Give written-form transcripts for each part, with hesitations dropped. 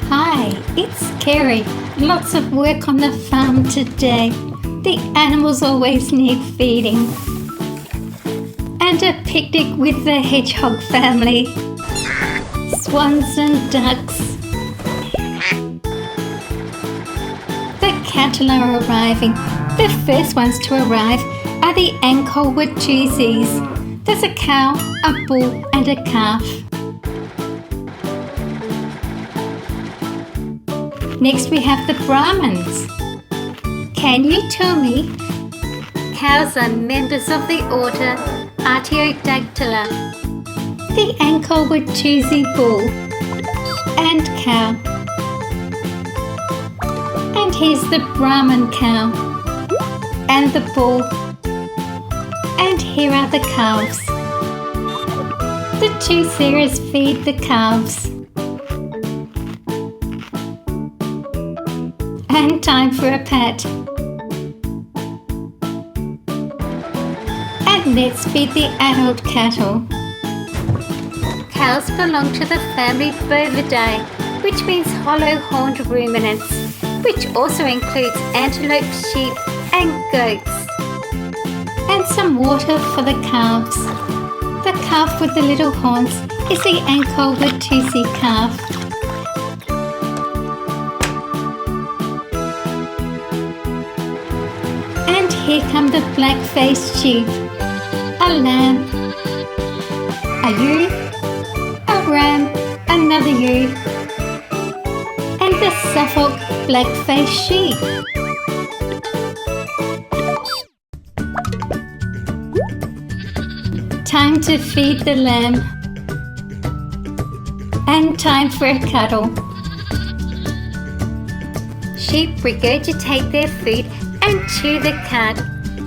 Hi, it's Kerry. Lots of work on the farm today. The animals always need feeding. And a picnic with the hedgehog family. Swans and ducks. The cattle are arriving. The first ones to arrive are the Angkolwood Juicies. There's a cow, a bull and a calf. Next we have the Brahmins. Can you tell me? Cows are members of the order Artiodactyla. The Angkolwood Juicy bull and cow. And here's the Brahmin cow and the bull. And here are the calves. The two Sarahs feed the calves. And time for a pat. And let's feed the adult cattle. Cows belong to the family Bovidae, which means hollow-horned ruminants, which also includes antelope, sheep and goats. And some water for the calves. The calf with the little horns is the Angkolwood Juicy calf. And here come the black-faced sheep, a lamb, a ewe, a ram, another ewe, and the Suffolk black-faced sheep. Time to feed the lamb. And time for a cuddle. Sheep regurgitate their food and chew the cud.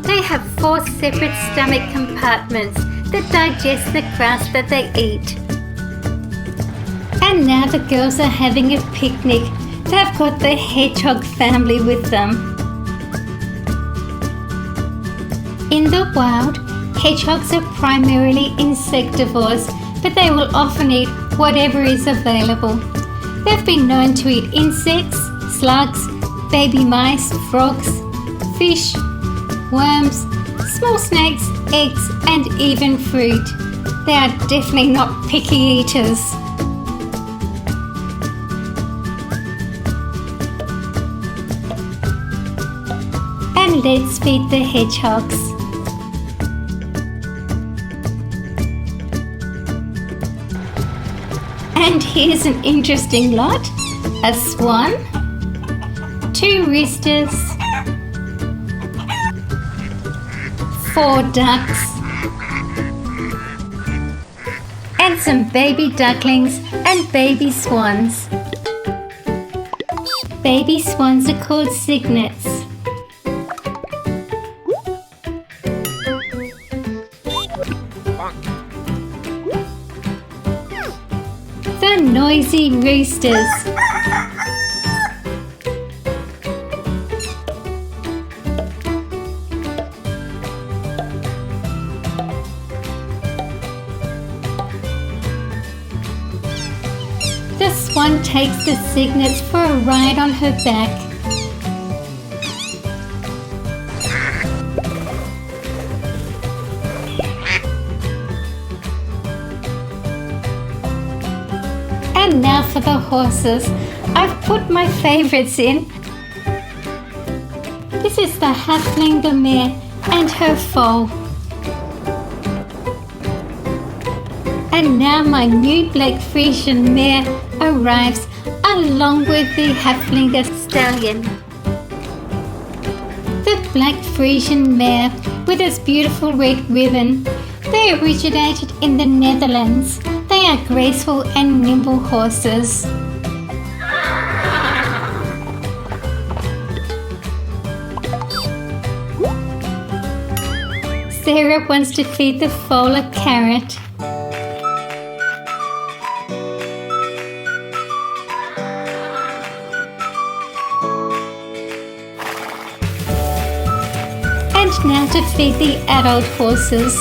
They have 4 separate stomach compartments that digest the grass that they eat. And now the girls are having a picnic. They've got the hedgehog family with them. In the wild, hedgehogs are primarily insectivores, but they will often eat whatever is available. They've been known to eat insects, slugs, baby mice, frogs, fish, worms, small snakes, eggs and even fruit. They are definitely not picky eaters. And let's feed the hedgehogs. And here's an interesting lot. A swan, 2 roosters, 4 ducks, and some baby ducklings and baby swans. Baby swans are called cygnets. The noisy roosters. The swan takes the cygnets for a ride on her back. And now for the horses. I've put my favourites in. This is the Haflinger mare and her foal. And now my new Black Frisian mare arrives along with the Haflinger stallion. The Black Frisian mare with its beautiful red ribbon. They originated in the Netherlands. They are graceful and nimble horses. Sarah wants to feed the foal a carrot. And now to feed the adult horses.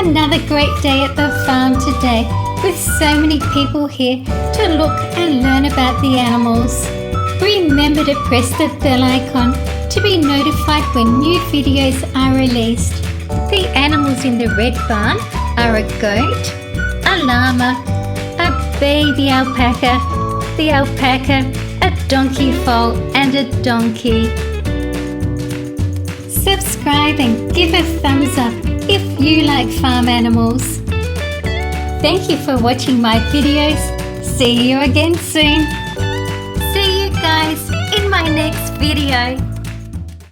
Another great day at the farm today with so many people here to look and learn about the animals. Remember to press the bell icon to be notified when new videos are released. The animals in the red barn are a goat, a llama, a baby alpaca, the alpaca, a donkey foal and a donkey. Subscribe and give a thumbs up if you like farm animals. Thank you for watching my videos. See you again soon. See you guys in my next video.